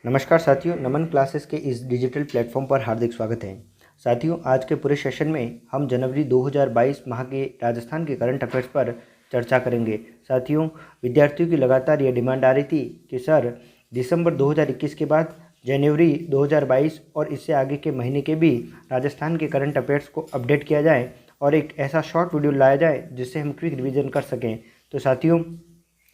नमस्कार साथियों, नमन क्लासेस के इस डिजिटल प्लेटफॉर्म पर हार्दिक स्वागत है। साथियों, आज के पूरे सेशन में हम जनवरी 2022 माह के राजस्थान के करंट अफेयर्स पर चर्चा करेंगे। साथियों, विद्यार्थियों की लगातार ये डिमांड आ रही थी कि सर दिसंबर 2021 के बाद जनवरी 2022 और इससे आगे के महीने के भी राजस्थान के करंट अफेयर्स को अपडेट किया जाए और एक ऐसा शॉर्ट वीडियो लाया जाए जिससे हम क्विक रिवीजन कर सकें। तो साथियों,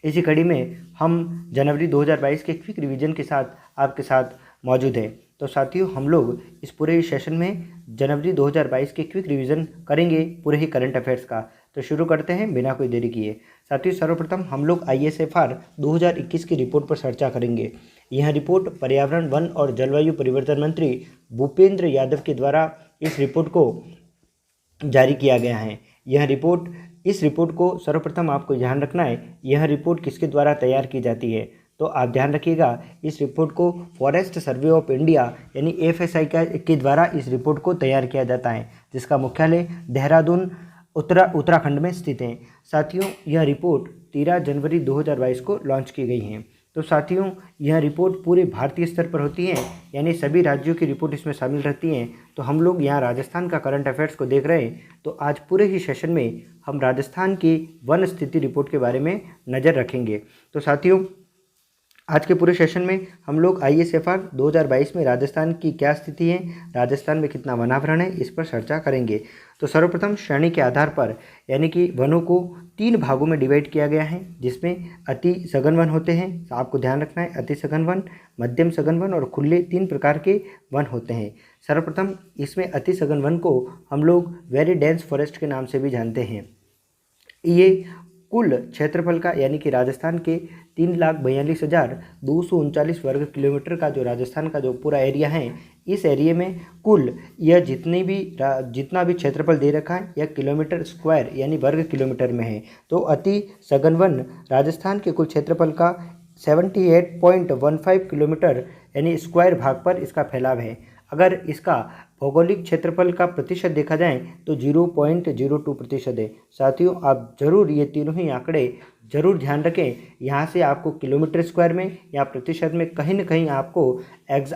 इसी कड़ी में हम जनवरी 2022 के क्विक रिवीजन के साथ आपके साथ मौजूद हैं। तो साथियों, हम लोग इस पूरे सेशन में जनवरी 2022 के क्विक रिवीजन करेंगे पूरे ही करंट अफेयर्स का। तो शुरू करते हैं बिना कोई देरी किए। साथियों, सर्वप्रथम हम लोग ISFR 2021 की रिपोर्ट पर चर्चा करेंगे। यह रिपोर्ट पर्यावरण, वन और जलवायु परिवर्तन मंत्री भूपेंद्र यादव के द्वारा इस रिपोर्ट को जारी किया गया है। इस रिपोर्ट को सर्वप्रथम आपको ध्यान रखना है, यह रिपोर्ट किसके द्वारा तैयार की जाती है। तो आप ध्यान रखिएगा, इस रिपोर्ट को फॉरेस्ट सर्वे ऑफ इंडिया यानी FSI के द्वारा इस रिपोर्ट को तैयार किया जाता है, जिसका मुख्यालय देहरादून उत्तराखंड में स्थित है। साथियों, यह रिपोर्ट 13 जनवरी 2022 को लॉन्च की गई है। तो साथियों, यह रिपोर्ट पूरे भारतीय स्तर पर होती है, यानी सभी राज्यों की रिपोर्ट इसमें शामिल रहती हैं। तो हम लोग यहाँ राजस्थान का करंट अफेयर्स को देख रहे हैं। तो आज पूरे ही सेशन में हम राजस्थान की वन स्थिति रिपोर्ट के बारे में नज़र रखेंगे। तो साथियों, आज के पूरे सेशन में हम लोग ISFR 2022 में राजस्थान की क्या स्थिति है, राजस्थान में कितना वनावरण है, इस पर चर्चा करेंगे। तो सर्वप्रथम श्रेणी के आधार पर यानी कि वनों को 3 भागों में डिवाइड किया गया है, जिसमें अति सघन वन होते हैं। तो आपको ध्यान रखना है, अति सघन वन, मध्यम सघन वन और खुले 3 प्रकार के वन होते हैं। सर्वप्रथम इसमें अति सघन वन को हम लोग वेरी डेंस फॉरेस्ट के नाम से भी जानते हैं। ये कुल क्षेत्रफल का यानी कि राजस्थान के 3,42,239 वर्ग किलोमीटर का जो राजस्थान का जो पूरा एरिया है, इस एरिया में कुल यह जितना भी क्षेत्रफल दे रखा है यह किलोमीटर स्क्वायर यानी वर्ग किलोमीटर में है। तो अति सघन वन राजस्थान के कुल क्षेत्रफल का 78.15 किलोमीटर यानी स्क्वायर भाग पर इसका फैलाव है। अगर इसका भौगोलिक क्षेत्रफल का प्रतिशत देखा जाए तो 0.02% है। साथियों, आप जरूर ये तीनों ही आंकड़े जरूर ध्यान रखें। यहाँ से आपको किलोमीटर स्क्वायर में या प्रतिशत में कहीं ना कहीं आपको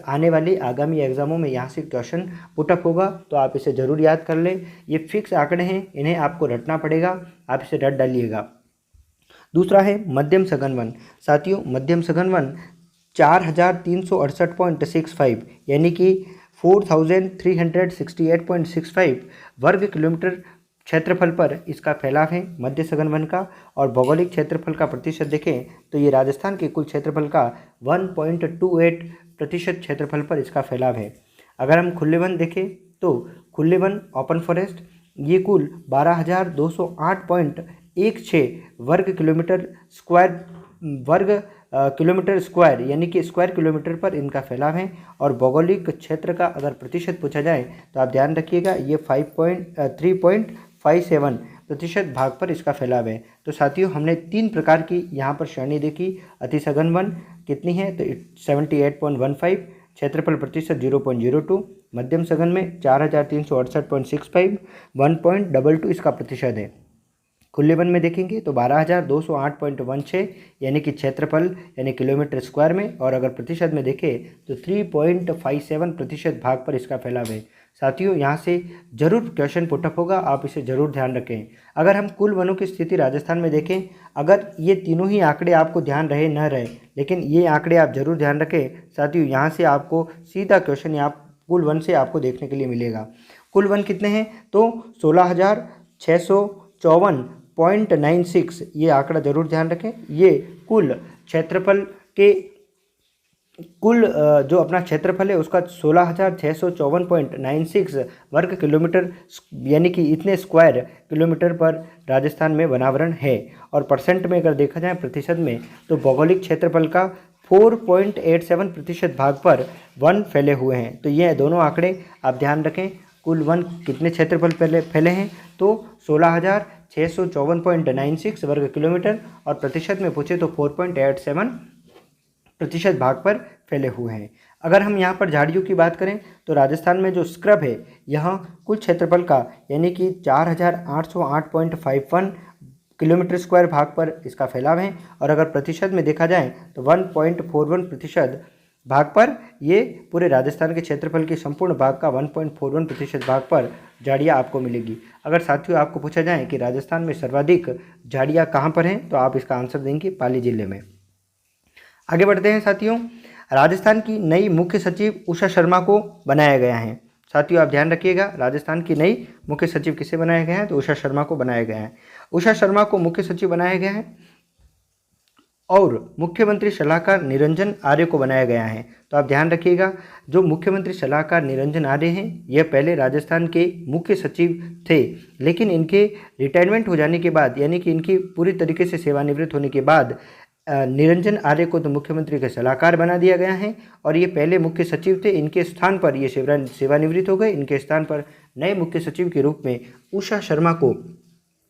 आने वाले आगामी एग्जामों में यहाँ से क्वेश्चन पुटअप होगा, तो आप इसे ज़रूर याद कर लें। ये फिक्स आंकड़े हैं, इन्हें आपको रटना पड़ेगा, आप इसे रट डालिएगा। दूसरा है मध्यम सघन वन। साथियों, मध्यम सघन वन 4,368.65 यानी कि 4,368.65 वर्ग किलोमीटर क्षेत्रफल पर इसका फैलाव है मध्य सघन वन का। और भौगोलिक क्षेत्रफल का प्रतिशत देखें तो ये राजस्थान के कुल क्षेत्रफल का 1.28% क्षेत्रफल पर इसका फैलाव है। अगर हम खुले वन देखें तो खुले वन ओपन फॉरेस्ट ये कुल 12,208.16 वर्ग किलोमीटर स्क्वायर यानी कि स्क्वायर किलोमीटर पर इनका फैलाव है। और भौगोलिक क्षेत्र का अगर प्रतिशत पूछा जाए तो आप ध्यान रखिएगा, ये 3.57% भाग पर इसका फैलाव है। तो साथियों, हमने 3 प्रकार की यहाँ पर श्रेणी देखी। अति सघन वन कितनी है तो 78.15, क्षेत्रफल प्रतिशत 0.02, मध्यम सघन में 4,368.65, 1.22 इसका प्रतिशत है। खुले वन में देखेंगे तो 12,208.16 यानी कि क्षेत्रफल यानी किलोमीटर स्क्वायर में। और अगर प्रतिशत में देखें तो 3.57% भाग पर इसका फैलाव है। साथियों, यहाँ से जरूर क्वेश्चन पुटअप होगा, आप इसे जरूर ध्यान रखें। अगर हम कुल वनों की स्थिति राजस्थान में देखें, अगर ये तीनों ही आंकड़े आपको ध्यान रहे न रहे, लेकिन ये आंकड़े आप जरूर ध्यान रखें। साथियों, यहाँ से आपको सीधा क्वेश्चन यहाँ कुल वन से आपको देखने के लिए मिलेगा। कुल वन कितने हैं तो 16,654.96 ये आंकड़ा जरूर ध्यान रखें। ये कुल क्षेत्रफल के जो अपना क्षेत्रफल है उसका 16,654.96 वर्ग किलोमीटर यानी कि इतने स्क्वायर किलोमीटर पर राजस्थान में वनावरण है। और परसेंट में अगर देखा जाए प्रतिशत में तो भौगोलिक क्षेत्रफल का 4.87% भाग पर वन फैले हुए हैं। तो ये दोनों आंकड़े आप ध्यान रखें। कुल वन कितने क्षेत्रफल फैले हैं तो 16,654.96 वर्ग किलोमीटर और प्रतिशत में पूछे तो 4.87% भाग पर फैले हुए हैं। अगर हम यहाँ पर झाड़ियों की बात करें तो राजस्थान में जो स्क्रब है यहाँ कुल क्षेत्रफल का यानी कि 4,808.51 किलोमीटर स्क्वायर भाग पर इसका फैलाव है। और अगर प्रतिशत में देखा जाए तो 1.41% भाग पर, ये पूरे राजस्थान के क्षेत्रफल के संपूर्ण भाग का 1.41% भाग पर झाड़ियाँ आपको मिलेगी। अगर साथियों आपको पूछा जाए कि राजस्थान में सर्वाधिक झाड़ियाँ कहाँ पर हैं, तो आप इसका आंसर देंगे पाली जिले में। आगे बढ़ते हैं साथियों, राजस्थान की नई मुख्य सचिव उषा शर्मा को बनाया गया है। साथियों आप ध्यान रखिएगा, राजस्थान की नई मुख्य सचिव किसे बनाया गया है, तो उषा शर्मा को बनाया गया है। उषा शर्मा को मुख्य सचिव बनाया गया है और मुख्यमंत्री सलाहकार निरंजन आर्य को बनाया गया है। तो आप ध्यान रखिएगा, जो मुख्यमंत्री सलाहकार निरंजन आर्य हैं, यह पहले राजस्थान के मुख्य सचिव थे, लेकिन इनके रिटायरमेंट हो जाने के बाद, यानी कि इनकी पूरी तरीके से सेवानिवृत्त होने के बाद निरंजन आर्य को तो मुख्यमंत्री के सलाहकार बना दिया गया है और ये पहले मुख्य सचिव थे। इनके स्थान पर ये सेवानिवृत्त हो गए। इनके स्थान पर नए मुख्य सचिव के रूप में उषा शर्मा को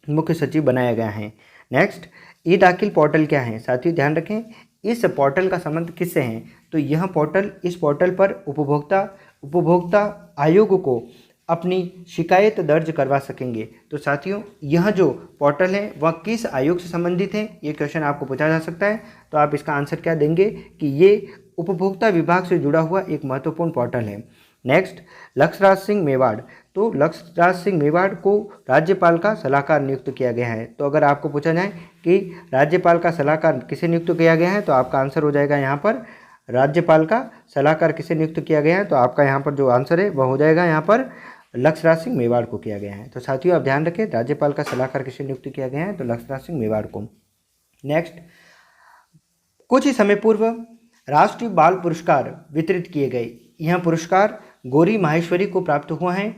मुख्य सचिव बनाया गया है। नेक्स्ट, ई दाखिल पोर्टल क्या है? साथियों ध्यान रखें, इस पोर्टल का संबंध किससे है? तो यह पोर्टल, इस पोर्टल पर उपभोक्ता आयोग को अपनी शिकायत दर्ज करवा सकेंगे। तो साथियों यह जो पोर्टल है वह किस आयोग से संबंधित है, ये क्वेश्चन आपको पूछा जा सकता है। तो आप इसका आंसर क्या देंगे कि ये उपभोक्ता विभाग से जुड़ा हुआ एक महत्वपूर्ण पोर्टल है। नेक्स्ट, लक्ष्यराज सिंह मेवाड़। तो लक्ष्यराज सिंह मेवाड़ को राज्यपाल का सलाहकार नियुक्त किया गया है। तो अगर आपको पूछा जाए कि राज्यपाल का सलाहकार किसे नियुक्त किया गया है, तो आपका आंसर हो जाएगा यहाँ पर राज्यपाल का सलाहकार किसे नियुक्त किया गया है। तो आपका यहाँ पर जो आंसर है वह हो जाएगा यहाँ पर लक्ष्यराज सिंह मेवाड़ को किया गया है। तो साथियों आप ध्यान रखें, राज्यपाल का सलाहकार किसे नियुक्त किया गया है, तो लक्ष्यराज सिंह मेवाड़ को। नेक्स्ट, कुछ ही समय पूर्व राष्ट्रीय बाल पुरस्कार वितरित किए गए। यह पुरस्कार गौरी माहेश्वरी को प्राप्त हुआ है।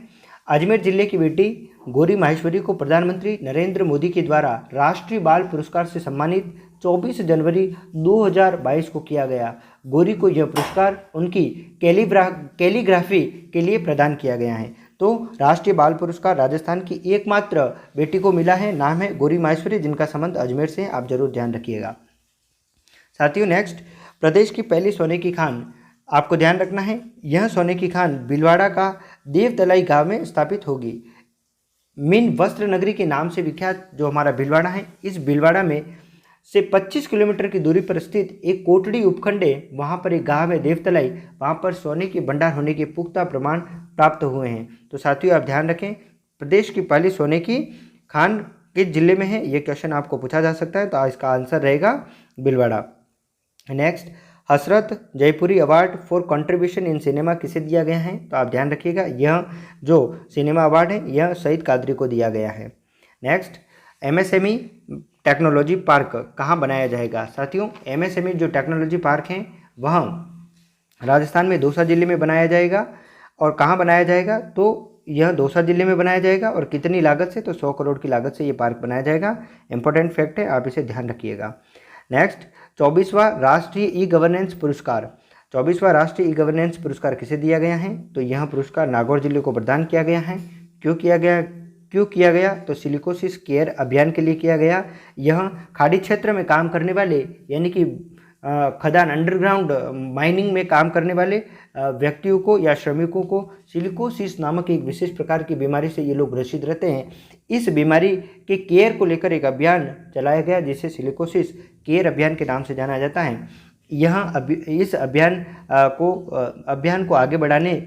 अजमेर जिले की बेटी गौरी माहेश्वरी को प्रधानमंत्री नरेंद्र मोदी के द्वारा राष्ट्रीय बाल पुरस्कार से सम्मानित 24 जनवरी 2022 को किया गया। गौरी को यह पुरस्कार उनकी कैलीग्राफी के लिए प्रदान किया गया है। तो राष्ट्रीय बाल पुरस्कार राजस्थान की एकमात्र बेटी को मिला है, नाम है गौरी माहेश्वरी, जिनका संबंध अजमेर से है। आप जरूर ध्यान रखिएगा। साथियों नेक्स्ट, प्रदेश की पहली सोने की खान, आपको ध्यान रखना है, यह सोने की खान भीलवाड़ा का देवतलाई गांव में स्थापित होगी। मीन वस्त्र नगरी के नाम से विख्यात जो हमारा भीलवाड़ा है, इस भीलवाड़ा में से 25 किलोमीटर की दूरी पर स्थित एक कोटड़ी उपखंड है। वहाँ पर एक गांव है देवतलाई, वहाँ पर सोने के भंडार होने के पुख्ता प्रमाण प्राप्त हुए हैं। तो साथियों आप ध्यान रखें, प्रदेश की पहली सोने की खान किस जिले में है, ये क्वेश्चन आपको पूछा जा सकता है। तो इसका आंसर रहेगा Bhilwara. Next, Hasrat Jaipuri award for contribution in cinema किसे दिया गया है? तो आप ध्यान रखिएगा, यह जो सिनेमा अवार्ड है यह सईद कादरी को दिया गया है। नेक्स्ट, एमएसएमई टेक्नोलॉजी पार्क कहाँ बनाया जाएगा? साथियों एमएसएमई जो टेक्नोलॉजी पार्क हैं वह राजस्थान में दौसा जिले में बनाया जाएगा। और कहाँ बनाया जाएगा? तो यह दौसा जिले में बनाया जाएगा। और कितनी लागत से? तो 100 करोड़ की लागत से ये पार्क बनाया जाएगा। इंपॉर्टेंट फैक्ट है, आप इसे ध्यान रखिएगा। नेक्स्ट, 24वां राष्ट्रीय ई गवर्नेंस पुरस्कार। 24वां राष्ट्रीय ई गवर्नेंस पुरस्कार किसे दिया गया है? तो यह पुरस्कार नागौर जिले को प्रदान किया गया है। क्यों किया गया? तो सिलिकोसिस केयर अभियान के लिए किया गया। यह खाड़ी क्षेत्र में काम करने वाले, यानी कि खदान अंडरग्राउंड माइनिंग में काम करने वाले व्यक्तियों को या श्रमिकों को सिलिकोसिस नामक एक विशेष प्रकार की बीमारी से ये लोग ग्रसित रहते हैं। इस बीमारी के केयर को लेकर एक अभियान चलाया गया, जिसे सिलिकोसिस केयर अभियान के नाम से जाना जाता है। इस अभियान को आगे बढ़ाने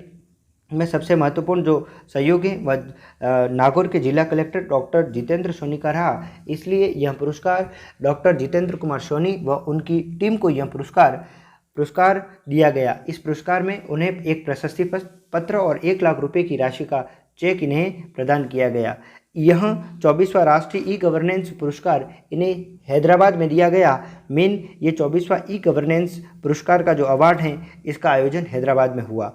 में सबसे महत्वपूर्ण जो सहयोग है वह नागौर के जिला कलेक्टर डॉक्टर जितेंद्र सोनी का रहा। इसलिए यह पुरस्कार डॉक्टर जितेंद्र कुमार सोनी व उनकी टीम को यह पुरस्कार दिया गया। इस पुरस्कार में उन्हें एक प्रशस्ति पत्र और 1 लाख रुपए की राशि का चेक इन्हें प्रदान किया गया। यह 24वां राष्ट्रीय ई गवर्नेंस पुरस्कार इन्हें हैदराबाद में दिया गया। मेन ये 24वां ई गवर्नेंस पुरस्कार का जो अवार्ड है इसका आयोजन हैदराबाद में हुआ।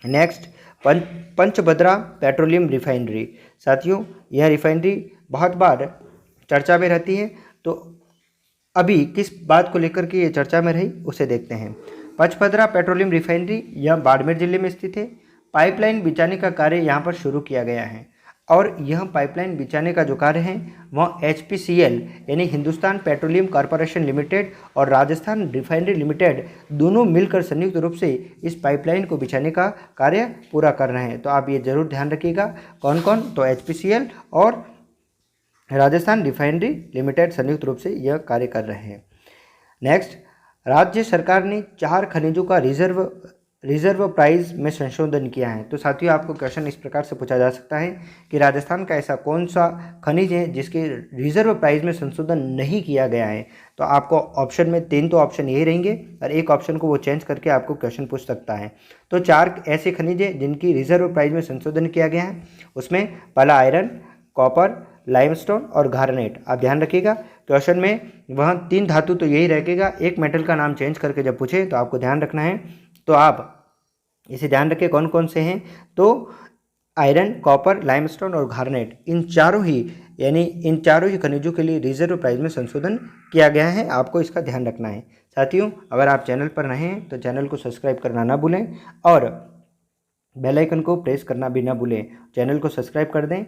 Next, Panchbhadra petroleum refinery. साथियों यह रिफाइनरी बहुत बार चर्चा में रहती है, तो अभी किस बात को लेकर के ये चर्चा में रही उसे देखते हैं। पंचभद्रा पेट्रोलियम रिफाइनरी यह बाड़मेर जिले में स्थित है। पाइपलाइन बिछाने का कार्य यहाँ पर शुरू किया गया है और यह पाइपलाइन बिछाने का जो कार्य है वह HPCL यानी हिंदुस्तान पेट्रोलियम कॉरपोरेशन लिमिटेड और राजस्थान रिफाइनरी लिमिटेड दोनों मिलकर संयुक्त रूप से इस पाइपलाइन को बिछाने का कार्य पूरा कर रहे हैं। तो आप ये जरूर ध्यान रखिएगा, कौन कौन? तो HPCL और राजस्थान रिफाइनरी लिमिटेड संयुक्त रूप से यह कार्य कर रहे हैं। नेक्स्ट, राज्य सरकार ने 4 खनिजों का रिजर्व प्राइस में संशोधन किया है। तो साथियों आपको क्वेश्चन इस प्रकार से पूछा जा सकता है कि राजस्थान का ऐसा कौन सा खनिज है जिसके रिजर्व प्राइस में संशोधन नहीं किया गया है। तो आपको ऑप्शन में 3 तो ऑप्शन यही रहेंगे और एक ऑप्शन को वो चेंज करके आपको क्वेश्चन पूछ सकता है। तो 4 ऐसे खनिज हैं जिनकी रिजर्व प्राइस में संशोधन किया गया है। उसमें पहला आयरन, कॉपर, लाइमस्टोन और गार्नेट। आप ध्यान रखिएगा क्वेश्चन में वहाँ 3 धातु तो यही रहेगा, एक मेटल का नाम चेंज करके जब पूछे तो आपको ध्यान रखना है। तो आप इसे ध्यान रखें कौन कौन से हैं। तो आयरन, कॉपर, लाइमस्टोन और गार्नेट, इन चारों ही खनिजों के लिए रिजर्व प्राइस में संशोधन किया गया है। आपको इसका ध्यान रखना है। साथियों अगर आप चैनल पर नए हैं तो चैनल को सब्सक्राइब करना ना भूलें और बेल आइकन को प्रेस करना भी ना भूलें। चैनल को सब्सक्राइब कर दें।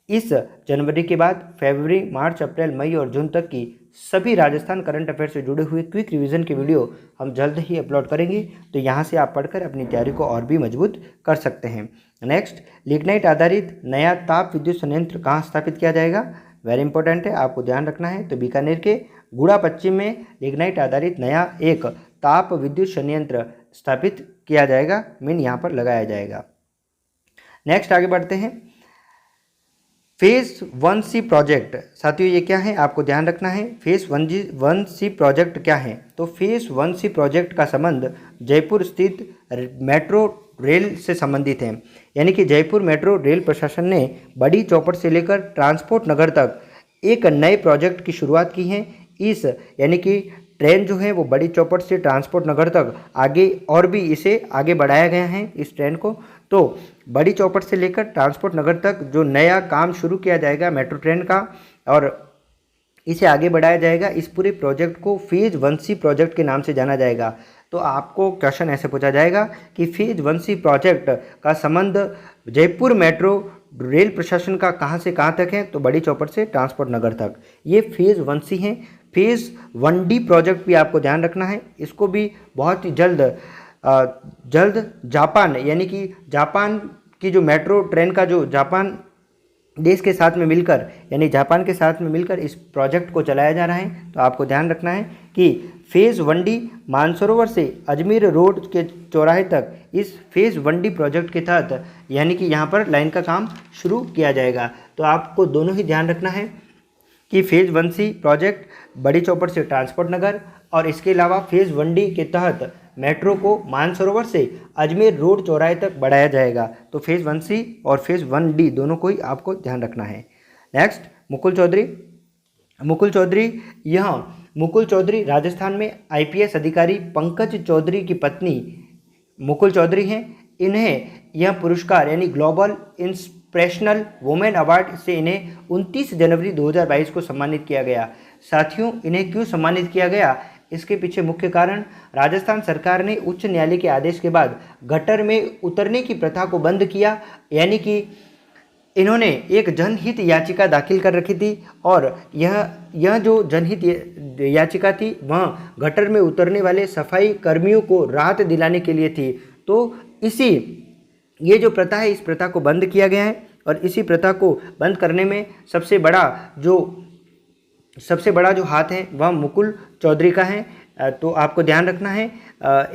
इस जनवरी के बाद फरवरी, मार्च, अप्रैल, मई और जून तक की सभी राजस्थान करंट अफेयर से जुड़े हुए क्विक रिवीजन के वीडियो हम जल्द ही अपलोड करेंगे। तो यहाँ से आप पढ़कर अपनी तैयारी को और भी मजबूत कर सकते हैं। नेक्स्ट, लिग्नाइट आधारित नया ताप विद्युत संयंत्र कहाँ स्थापित किया जाएगा? वेरी इंपॉर्टेंट है, आपको ध्यान रखना है। तो बीकानेर के गुड़ा पश्चिम में लिग्नाइट आधारित नया एक ताप विद्युत संयंत्र स्थापित किया जाएगा, मीन यहाँ पर लगाया जाएगा। नेक्स्ट आगे बढ़ते हैं। फेज 1C प्रोजेक्ट, साथियों ये क्या है आपको ध्यान रखना है। फेज 1C प्रोजेक्ट क्या है? तो फेज 1C प्रोजेक्ट का संबंध जयपुर स्थित मेट्रो रेल से संबंधित है। यानी कि जयपुर मेट्रो रेल प्रशासन ने बड़ी चौपड़ से लेकर ट्रांसपोर्ट नगर तक एक नए प्रोजेक्ट की शुरुआत की है। इस यानी कि ट्रेन जो है वो बड़ी चौपड़ से ट्रांसपोर्ट नगर तक आगे और भी इसे आगे बढ़ाया गया है इस ट्रेन को। तो बड़ी चौपड़ से लेकर ट्रांसपोर्ट नगर तक जो नया काम शुरू किया जाएगा मेट्रो ट्रेन का और इसे आगे बढ़ाया जाएगा, इस पूरे प्रोजेक्ट को फेज 1C प्रोजेक्ट के नाम से जाना जाएगा। तो आपको क्वेश्चन ऐसे पूछा जाएगा कि फेज 1C प्रोजेक्ट का संबंध जयपुर मेट्रो रेल प्रशासन का कहाँ से कहाँ तक है? तो बड़ी चौपड़ से ट्रांसपोर्ट नगर तक। ये फेज 1C है। फेज 1D प्रोजेक्ट भी आपको ध्यान रखना है। इसको भी बहुत ही जल्द जापान यानी कि जापान की जो मेट्रो ट्रेन का जो जापान देश के साथ में मिलकर यानी जापान के साथ में मिलकर इस प्रोजेक्ट को चलाया जा रहा है। तो आपको ध्यान रखना है कि फेज़ 1D मानसरोवर से अजमेर रोड के चौराहे तक इस फेज़ 1D प्रोजेक्ट के तहत यानी कि यहाँ पर लाइन का काम शुरू किया जाएगा। तो आपको दोनों ही ध्यान रखना है कि फेज़ 1C प्रोजेक्ट बड़ी चौपड़ से ट्रांसपोर्ट नगर और इसके अलावा फेज़ 1D के तहत मेट्रो को मानसरोवर से अजमेर रोड चौराहे तक बढ़ाया जाएगा। तो फेज़ 1C और फेज़ 1D दोनों को ही आपको ध्यान रखना है। नेक्स्ट, मुकुल चौधरी राजस्थान में IPS अधिकारी पंकज चौधरी की पत्नी मुकुल चौधरी हैं। इन्हें यह पुरस्कार यानी ग्लोबल इंस्पिरेशनल वुमेन अवार्ड से इन्हें 29 जनवरी 2022 को सम्मानित किया गया। साथियों इन्हें क्यों सम्मानित किया गया? इसके पीछे मुख्य कारण राजस्थान सरकार ने उच्च न्यायालय के आदेश के बाद गटर में उतरने की प्रथा को बंद किया। यानी कि इन्होंने एक जनहित याचिका दाखिल कर रखी थी और यह जो जनहित याचिका थी वह गटर में उतरने वाले सफाई कर्मियों को राहत दिलाने के लिए थी। तो ये जो प्रथा है इस प्रथा को बंद किया गया है और इसी प्रथा को बंद करने में सबसे बड़ा जो हाथ है वह मुकुल चौधरी का है। तो आपको ध्यान रखना है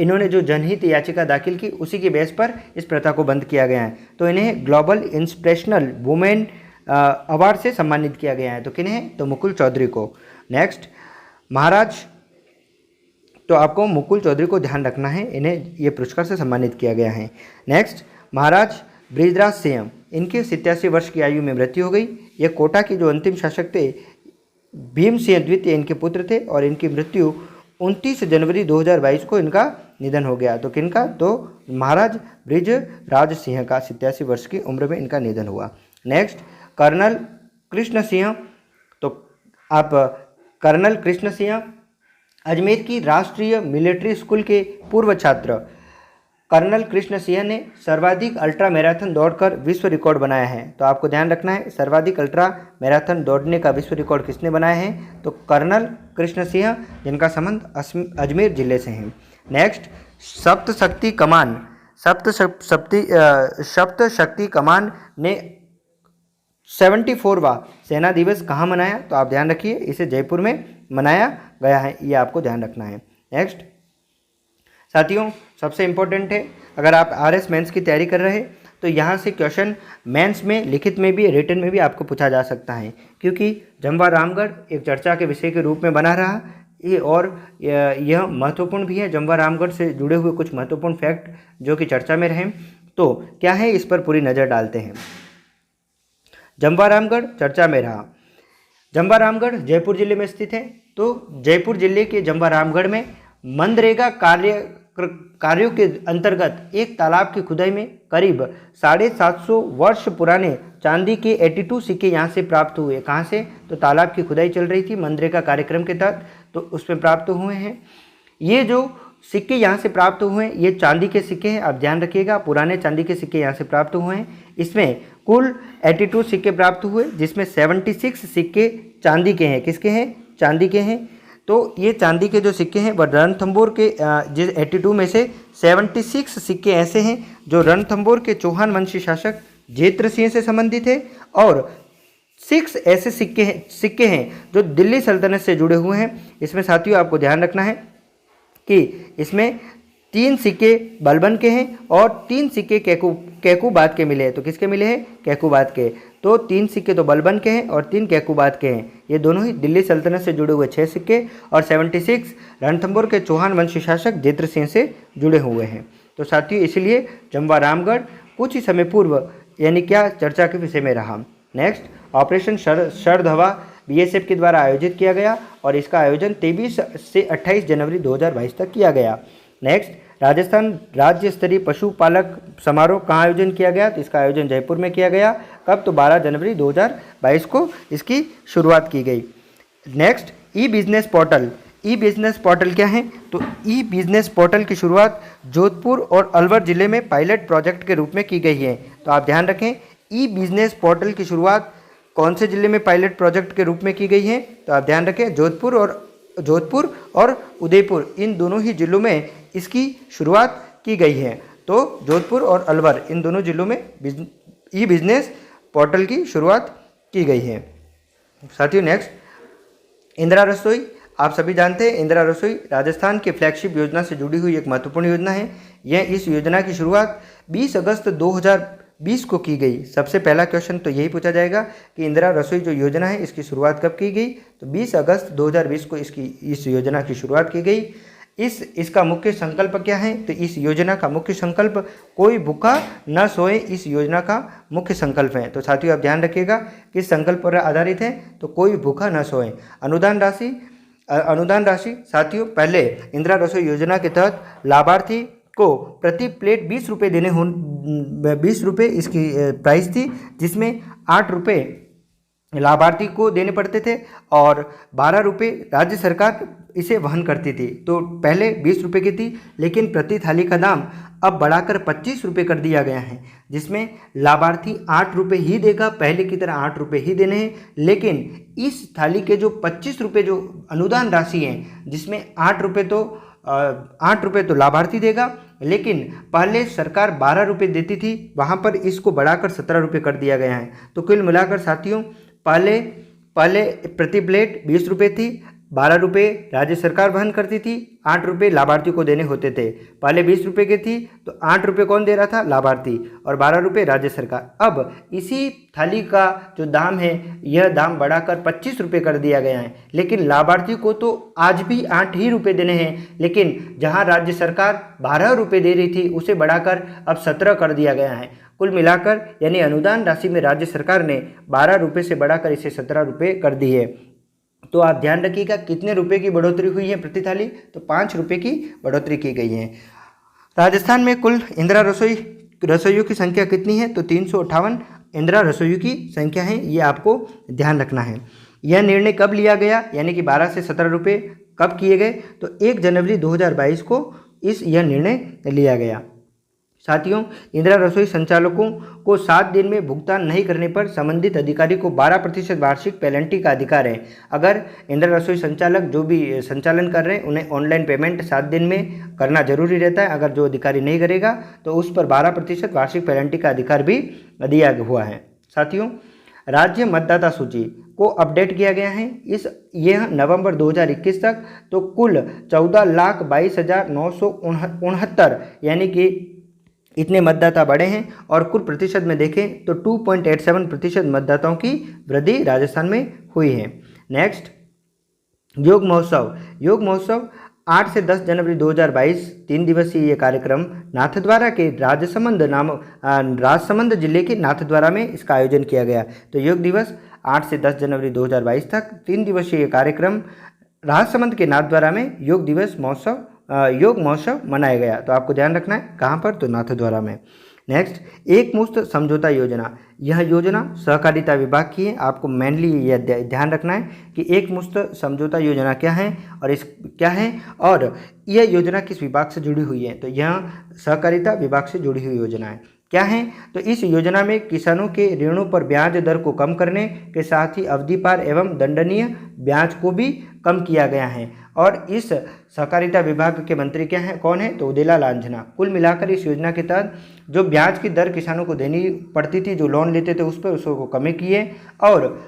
इन्होंने जो जनहित याचिका दाखिल की उसी के बेस पर इस प्रथा को बंद किया गया है। तो इन्हें ग्लोबल इंस्पिरेशनल वुमेन अवार्ड से सम्मानित किया गया है। तो किन्हें? तो मुकुल चौधरी को। नेक्स्ट, महाराज, तो आपको मुकुल चौधरी को ध्यान रखना है, इन्हें ये पुरस्कार से सम्मानित किया गया है। नेक्स्ट, महाराज बृजराज सिंह, इनकी 87 वर्ष की आयु में मृत्यु हो गई। ये कोटा के जो अंतिम शासक थे भीम सिंह द्वितीय इनके पुत्र थे और इनकी मृत्यु 29 जनवरी 2022 को इनका निधन हो गया। तो किनका? तो महाराज बृजराज सिंह का 87 वर्ष की उम्र में इनका निधन हुआ। नेक्स्ट, कर्नल कृष्ण सिंह, तो आप कर्नल कृष्ण सिंह अजमेर की राष्ट्रीय मिलिट्री स्कूल के पूर्व छात्र कर्नल कृष्ण सिंह ने सर्वाधिक अल्ट्रा मैराथन दौड़कर विश्व रिकॉर्ड बनाया है। तो आपको ध्यान रखना है सर्वाधिक अल्ट्रा मैराथन दौड़ने का विश्व रिकॉर्ड किसने बनाया है? तो कर्नल कृष्ण सिंह, जिनका संबंध अजमेर जिले से है। नेक्स्ट, सप्त शक्ति कमान ने 74वां सेना दिवस कहाँ मनाया? तो आप ध्यान रखिए इसे जयपुर में मनाया गया है, ये आपको ध्यान रखना है। नेक्स्ट, साथियों सबसे इम्पोर्टेंट है, अगर आप RS मेंस की तैयारी कर रहे हैं तो यहाँ से क्वेश्चन मेंस में, लिखित में भी, रिटन में भी आपको पूछा जा सकता है, क्योंकि जमवा रामगढ़ एक चर्चा के विषय के रूप में बना रहा ये, और यह महत्वपूर्ण भी है। जमवा रामगढ़ से जुड़े हुए कुछ महत्वपूर्ण फैक्ट जो कि चर्चा में रहे, तो क्या है इस पर पूरी नज़र डालते हैं। जमवा रामगढ़ चर्चा में रहा। जमवा रामगढ़ जयपुर जिले में स्थित है। तो जयपुर जिले के जमवा रामगढ़ में मनरेगा कार्यों के अंतर्गत एक तालाब की खुदाई में करीब 750 वर्ष पुराने चांदी के 82 सिक्के यहाँ से प्राप्त हुए। कहाँ से? तो तालाब की खुदाई चल रही थी मनरेगा कार्यक्रम के तहत, तो उसमें प्राप्त हुए हैं। ये जो सिक्के यहाँ से प्राप्त हुए हैं ये चांदी के सिक्के हैं, आप ध्यान रखिएगा, पुराने चांदी के सिक्के यहाँ से प्राप्त हुए हैं। इसमें कुल 82 सिक्के प्राप्त हुए, जिसमें 76 सिक्के चांदी के हैं। किसके हैं? चांदी के हैं। तो ये चांदी के जो सिक्के हैं वह रणथंभौर के, जिस 82 में से 76 सिक्के ऐसे हैं जो रणथंभौर के चौहान वंशी शासक जेत्र सिंह से संबंधित है, और 6 ऐसे सिक्के हैं जो दिल्ली सल्तनत से जुड़े हुए हैं। इसमें साथियों आपको ध्यान रखना है कि इसमें 3 सिक्के बलबन के हैं और 3 सिक्के कैकूबाद के मिले हैं। तो किसके मिले हैं? कैकूबाद के। तो 3 सिक्के तो बलबन के हैं और 3 कैकूबाद के हैं। ये दोनों ही दिल्ली सल्तनत से जुड़े हुए 6 सिक्के, और 76 रणथंभौर के चौहान वंशी शासक जेत्र सिंह से जुड़े हुए हैं। तो साथियों इसलिए जमवा रामगढ़ कुछ ही समय पूर्व यानी क्या चर्चा के विषय में रहा। नेक्स्ट, ऑपरेशन शरद हवा BSF के द्वारा आयोजित किया गया, और इसका आयोजन 23 से 28 जनवरी 2022 तक किया गया। नेक्स्ट, राजस्थान राज्य स्तरीय पशुपालक समारोह कहाँ आयोजन किया गया? तो इसका आयोजन जयपुर में किया गया। कब? तो 12 जनवरी 2022 को इसकी शुरुआत की गई। नेक्स्ट, ई बिजनेस पोर्टल। ई बिजनेस पोर्टल क्या है? तो ई बिजनेस पोर्टल की शुरुआत जोधपुर और अलवर जिले में पायलट प्रोजेक्ट के रूप में की गई है। तो आप ध्यान रखें, ई बिजनेस पोर्टल की शुरुआत कौन से जिले में पायलट प्रोजेक्ट के रूप में की गई है? तो आप ध्यान रखें, जोधपुर और उदयपुर, इन दोनों ही जिलों में इसकी शुरुआत की गई है। तो जोधपुर और अलवर, इन दोनों जिलों में ई बिजनेस पोर्टल की शुरुआत की गई है। साथियों नेक्स्ट, इंदिरा रसोई। आप सभी जानते हैं इंदिरा रसोई राजस्थान के फ्लैगशिप योजना से जुड़ी हुई एक महत्वपूर्ण योजना है। इस योजना की शुरुआत 20 अगस्त 2020 को की गई। सबसे पहला क्वेश्चन तो यही पूछा जाएगा कि इंदिरा रसोई जो योजना है इसकी शुरुआत कब की गई? तो 20 अगस्त 2020 को इस योजना की शुरुआत की गई। इसका मुख्य संकल्प क्या है? तो इस योजना का मुख्य संकल्प कोई भूखा न सोए, इस योजना का मुख्य संकल्प है। तो साथियों आप ध्यान रखिएगा किस संकल्प पर आधारित है? तो कोई भूखा न सोए। अनुदान राशि साथियों, पहले इंदिरा रसोई योजना के तहत लाभार्थी को प्रति प्लेट 20 रुपये 20 रुपये इसकी प्राइस थी, जिसमें 8 रुपये लाभार्थी को देने पड़ते थे और 12 रुपये राज्य सरकार इसे वहन करती थी। तो पहले 20 रुपये की थी, लेकिन प्रति थाली का दाम अब बढ़ाकर 25 रुपये कर दिया गया है, जिसमें लाभार्थी 8 रुपये ही देगा, पहले की तरह 8 रुपये ही देने हैं। लेकिन इस थाली के जो 25 रुपये जो अनुदान राशि है, जिसमें 8 रुपये तो लाभार्थी देगा, लेकिन पहले सरकार 12 रुपये देती थी, वहाँ पर इसको बढ़ाकर 17 रुपये कर दिया गया है। तो कुल मिलाकर साथियों पहले प्रति प्लेट 20 रुपये थी, 12 रुपये राज्य सरकार वहन करती थी, 8 रुपये लाभार्थी को देने होते थे। पहले 20 रुपये की थी तो 8 रुपये कौन दे रहा था? लाभार्थी, और 12 रुपये राज्य सरकार। अब इसी थाली का जो दाम है यह दाम बढ़ाकर 25 रुपये कर दिया गया है, लेकिन लाभार्थी को तो आज भी 8 ही रुपये देने हैं, लेकिन जहां राज्य सरकार 12 रुपये दे रही थी उसे बढ़ाकर अब 17 कर दिया गया है। कुल मिलाकर यानी अनुदान राशि में राज्य सरकार ने 12 रुपये से बढ़ाकर इसे 17 रुपये कर दी है। तो आप ध्यान रखिएगा कितने रुपए की बढ़ोतरी हुई है प्रति थाली? तो 5 रुपये की बढ़ोतरी की गई है। राजस्थान में कुल इंदिरा रसोइयों की संख्या कितनी है? तो 358 इंदिरा रसोइयों की संख्या है, ये आपको ध्यान रखना है। यह निर्णय कब लिया गया, यानी कि 12 से 17 रुपये कब किए गए? तो 1 जनवरी 2022 को यह निर्णय लिया गया। साथियों, इंदिरा रसोई संचालकों को 7 दिन में भुगतान नहीं करने पर संबंधित अधिकारी को 12% वार्षिक पेनल्टी का अधिकार है। अगर इंदिरा रसोई संचालक जो भी संचालन कर रहे हैं उन्हें ऑनलाइन पेमेंट 7 दिन में करना जरूरी रहता है। अगर जो अधिकारी नहीं करेगा तो उस पर 12% वार्षिक पेनल्टी का अधिकार भी दिया हुआ है। साथियों, राज्य मतदाता सूची को अपडेट किया गया है यह नवंबर 2021 तक। तो कुल 14,22,969 यानी कि इतने मतदाता बढ़े हैं और कुल प्रतिशत में देखें तो 2.87% मतदाताओं की वृद्धि राजस्थान में हुई है। नेक्स्ट, योग महोत्सव 8 से 10 जनवरी 2022 3 दिवसीय ये कार्यक्रम नाथद्वारा के राजसमंद जिले के नाथद्वारा में इसका आयोजन किया गया। तो योग दिवस 8 से 10 जनवरी 2022 तक 3 दिवसीय कार्यक्रम राजसमंद के नाथद्वारा में योग महोत्सव मनाया गया। तो आपको ध्यान रखना है कहाँ पर, तो नाथद्वारा में। नेक्स्ट, एक मुश्त समझौता योजना, यह योजना सहकारिता विभाग की है। आपको मेनली यह ध्यान रखना है कि एक मुश्त समझौता योजना क्या है और यह योजना किस विभाग से जुड़ी हुई है। तो यह सहकारिता विभाग से जुड़ी हुई योजना है। क्या है, तो इस योजना में किसानों के ऋणों पर ब्याज दर को कम करने के साथ ही अवधि पार एवं दंडनीय ब्याज को भी कम किया गया है। और इस सहकारिता विभाग के मंत्री कौन है, तो उदयलाल लांछना। कुल मिलाकर इस योजना के तहत जो ब्याज की दर किसानों को देनी पड़ती थी, जो लोन लेते थे उसको कमी किए और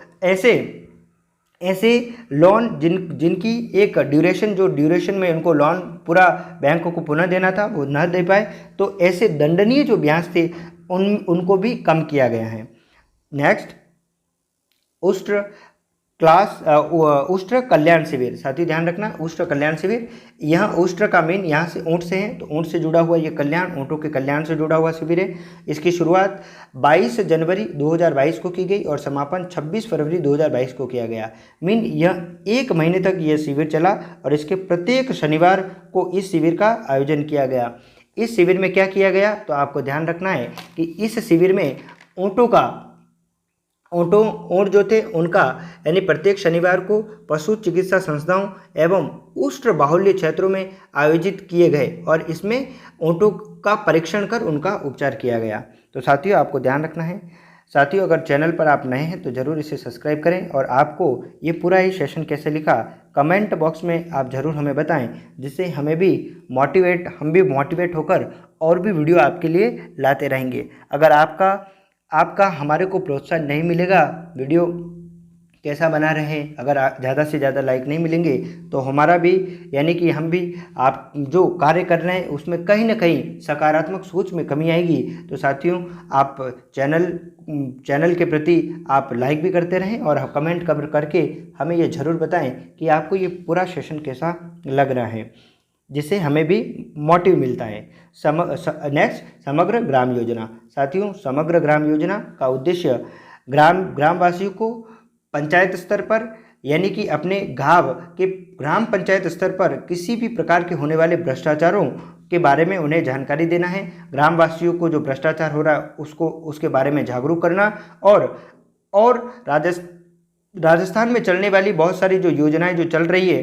ऐसे लोन जिनकी एक ड्यूरेशन में उनको लोन पूरा बैंकों को पुनः देना था, वो न दे पाए, तो ऐसे दंडनीय जो ब्याज थे उनको भी कम किया गया है। नेक्स्ट, उष्ट्र कल्याण शिविर, साथियों ध्यान रखना, उष्ट्र कल्याण शिविर, यहाँ उष्ट्र का मीन यहाँ से ऊँट से है, तो ऊँट से जुड़ा हुआ ये कल्याण, ऊँटों के कल्याण से जुड़ा हुआ शिविर है। इसकी शुरुआत 22 जनवरी 2022 को की गई और समापन 26 फरवरी 2022 को किया गया। मीन यह 1 महीने तक यह शिविर चला और इसके प्रत्येक शनिवार को इस शिविर का आयोजन किया गया। इस शिविर में क्या किया गया, तो आपको ध्यान रखना है कि इस शिविर में ऊँट जो थे उनका यानी प्रत्येक शनिवार को पशु चिकित्सा संस्थाओं एवं उष्ट्र बाहुल्य क्षेत्रों में आयोजित किए गए और इसमें ऊँटों का परीक्षण कर उनका उपचार किया गया। तो साथियों आपको ध्यान रखना है। साथियों अगर चैनल पर आप नए हैं तो ज़रूर इसे सब्सक्राइब करें और आपको ये पूरा ही सेशन कैसे लिखा कमेंट बॉक्स में आप ज़रूर हमें बताएं, जिससे हम भी मोटिवेट होकर और भी वीडियो आपके लिए लाते रहेंगे। अगर आपका हमारे को प्रोत्साहन नहीं मिलेगा वीडियो कैसा बना रहे हैं, अगर ज़्यादा से ज़्यादा लाइक नहीं मिलेंगे तो हमारा भी यानी कि हम भी आप जो कार्य कर रहे हैं उसमें कहीं ना कहीं सकारात्मक सोच में कमी आएगी। तो साथियों आप चैनल के प्रति आप लाइक भी करते रहें और कमेंट करके हमें ये ज़रूर बताएं कि आपको ये पूरा सेशन कैसा लग रहा है, जिससे हमें भी मोटिव मिलता है। नेक्स्ट, समग्र ग्राम योजना। साथियों समग्र ग्राम योजना का उद्देश्य ग्रामवासियों को पंचायत स्तर पर यानी कि अपने ग्राम पंचायत स्तर पर किसी भी प्रकार के होने वाले भ्रष्टाचारों के बारे में उन्हें जानकारी देना है। ग्रामवासियों को जो भ्रष्टाचार हो रहा है उसके बारे में जागरूक करना और राजस्थान में चलने वाली बहुत सारी जो योजनाएं जो चल रही है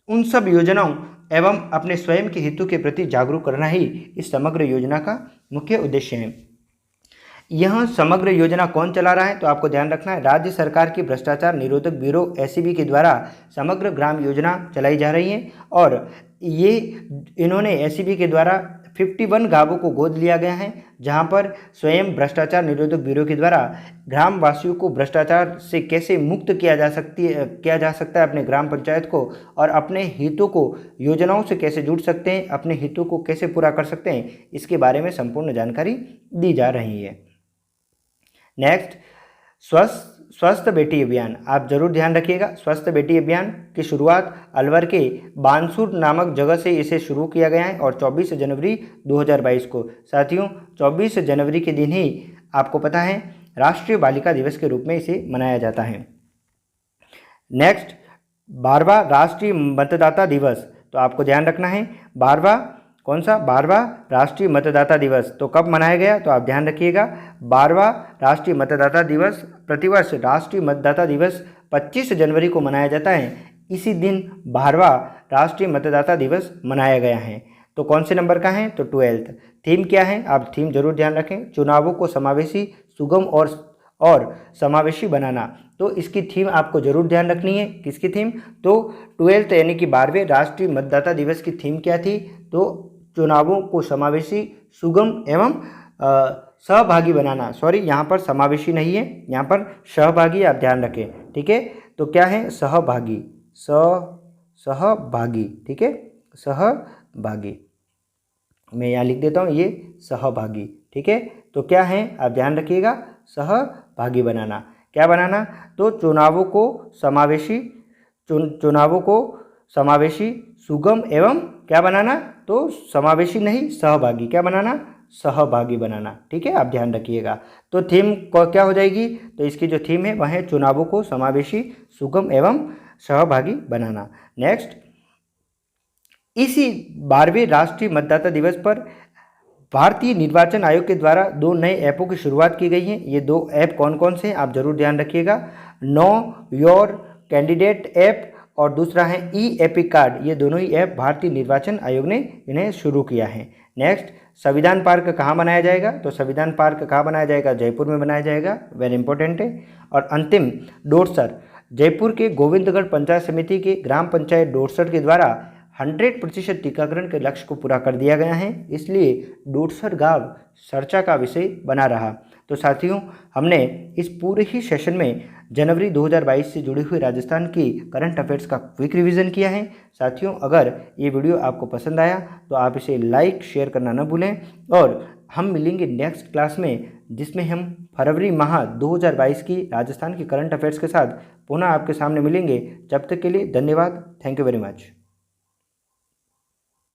उन सब योजनाओं एवं अपने स्वयं के हितों के प्रति जागरूक करना ही इस समग्र योजना का मुख्य उद्देश्य है। यह समग्र योजना कौन चला रहा है, तो आपको ध्यान रखना है राज्य सरकार की भ्रष्टाचार निरोधक ब्यूरो एसीबी के द्वारा समग्र ग्राम योजना चलाई जा रही है और इन्होंने एसीबी के द्वारा 51 गांवों को गोद लिया गया है, जहां पर स्वयं भ्रष्टाचार निरोधक ब्यूरो के द्वारा ग्रामवासियों को भ्रष्टाचार से कैसे मुक्त किया जा सकता है अपने ग्राम पंचायत को, और अपने हितों को योजनाओं से कैसे जुड़ सकते हैं, अपने हितों को कैसे पूरा कर सकते हैं, इसके बारे में संपूर्ण जानकारी दी जा रही है। नेक्स्ट, स्वस्थ बेटी अभियान, आप जरूर ध्यान रखिएगा। स्वस्थ बेटी अभियान की शुरुआत अलवर के बानसूर नामक जगह से इसे शुरू किया गया है और 24 जनवरी 2022 को। साथियों 24 जनवरी के दिन ही आपको पता है राष्ट्रीय बालिका दिवस के रूप में इसे मनाया जाता है। नेक्स्ट, 12वां राष्ट्रीय मतदाता दिवस, तो आपको ध्यान रखना है 12वां राष्ट्रीय मतदाता दिवस तो कब मनाया गया, तो आप ध्यान रखिएगा 12वां राष्ट्रीय मतदाता दिवस प्रतिवर्ष राष्ट्रीय मतदाता दिवस 25 जनवरी को मनाया जाता है। इसी दिन 12वां राष्ट्रीय मतदाता दिवस मनाया गया है। तो कौन से नंबर का है, तो 12th। थीम क्या है, आप थीम जरूर ध्यान रखें, चुनावों को समावेशी, सुगम और समावेशी बनाना। तो इसकी थीम आपको जरूर ध्यान रखनी है। किसकी थीम, तो 12th यानी कि 12वें राष्ट्रीय मतदाता दिवस की थीम क्या थी, तो चुनावों को समावेशी, सुगम एवं सहभागी बनाना, सॉरी यहाँ पर समावेशी नहीं है, यहाँ पर सहभागी आप ध्यान रखें, ठीक है। तो क्या है सहभागी, सहभागी, ठीक है, सहभागी, मैं यहाँ लिख देता हूँ ये सहभागी, ठीक है। तो क्या है आप ध्यान रखिएगा, सहभागी बनाना, क्या बनाना, तो चुनावों को समावेशी सुगम एवं क्या बनाना, तो समावेशी नहीं सहभागी, क्या बनाना, सहभागी बनाना, ठीक है, आप ध्यान रखिएगा। तो थीम क्या हो जाएगी, तो इसकी जो थीम है वह है चुनावों को समावेशी सुगम एवं सहभागी बनाना। नेक्स्ट, इसी 12वें राष्ट्रीय मतदाता दिवस पर भारतीय निर्वाचन आयोग के द्वारा 2 नए ऐपों की शुरुआत की गई है। ये 2 ऐप कौन कौन से हैं आप जरूर ध्यान रखिएगा। नो योर कैंडिडेट ऐप और दूसरा है ई एपिक कार्ड, ये दोनों ही ऐप भारतीय निर्वाचन आयोग ने इन्हें शुरू किया है। नेक्स्ट, संविधान पार्क कहाँ बनाया जाएगा, तो संविधान पार्क कहाँ बनाया जाएगा, जयपुर में बनाया जाएगा, वेरी इंपॉर्टेंट है। और अंतिम, डोरसर, जयपुर के गोविंदगढ़ पंचायत समिति के ग्राम पंचायत डोरसर के द्वारा 100% टीकाकरण के लक्ष्य को पूरा कर दिया गया है, इसलिए डोरसर गांव चर्चा का विषय बना रहा। तो साथियों, हमने इस पूरे ही सेशन में जनवरी 2022 से जुड़ी हुई राजस्थान की करंट अफेयर्स का क्विक रिवीजन किया है। साथियों, अगर ये वीडियो आपको पसंद आया तो आप इसे लाइक शेयर करना न भूलें, और हम मिलेंगे नेक्स्ट क्लास में, जिसमें हम फरवरी माह 2022 की राजस्थान की करंट अफेयर्स के साथ पुनः आपके सामने मिलेंगे। जब तक के लिए धन्यवाद, थैंक यू वेरी मच।